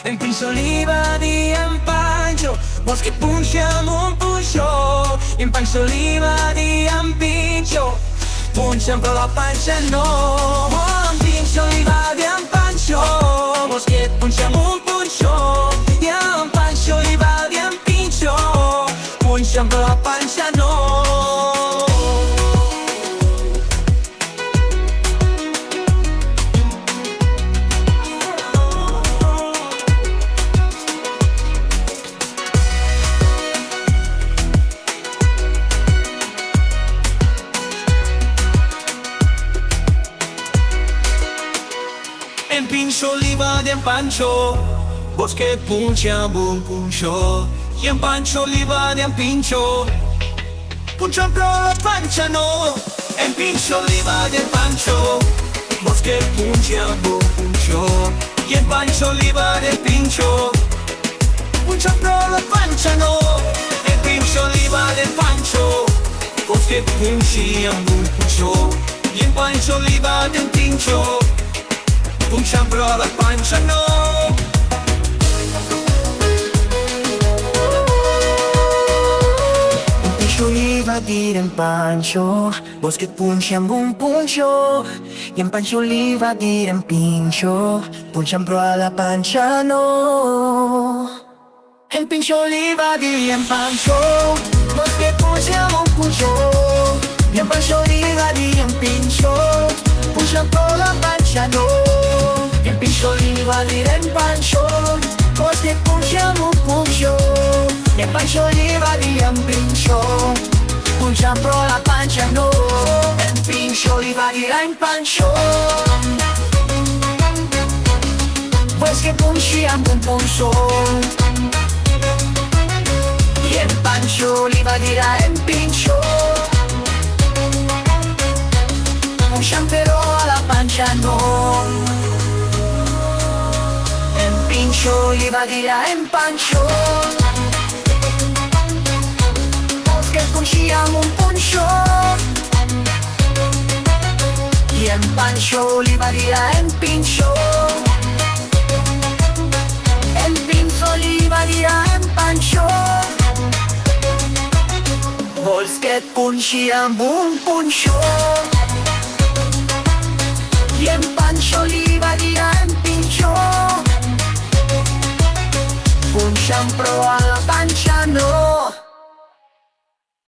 En pincho oliva di en pancho, vos che punciamo un puncio. In pancho oliva di en pincho, punciam per la pancia no. En pincho oliva di en pancho, vos che punciamo un puncio. En pancho oliva di en pincho, punciam per la pancia no. En pincho oliva de en pancho, vos que punciam un puncho. Y en pancho oliva de en pincho, punciam pro la pancia no. En pincho oliva de en pancho, vos que punciam un puncho. Y en pancho oliva de en pincho, punciam pro la pancia no. En pincho oliva de en pancho, vos que punciam un puncho. Y en pancho oliva de en pincho, punciam pro la pancia no. Pincho oliva di en pancho, vos che punciam un puncio. Y en pancho oliva di en pincho, punciam pro alla pancia no. El pincho oliva di en pancho, vos che punciam un puncio. Y en pancho oliva di en pincho, punciam pro la pancia no. El pincho oliva di en pancho, vos che punciam un puncio. Y en pancho oliva di en pincho, punciam pro la pancia no. El pincho oliva di en pancho, pues que punciam un puncio. Y en pancho oliva di en pincho, punciam però alla pancia no. En pincho oliva di en pancho, vos que punciam un puncio. Y en pancho oliva di en pincho, en pincho oliva di en pancho, vos que punciam un puncio. Y en pancho oliva di en pincho, punciam pro alla pancia no.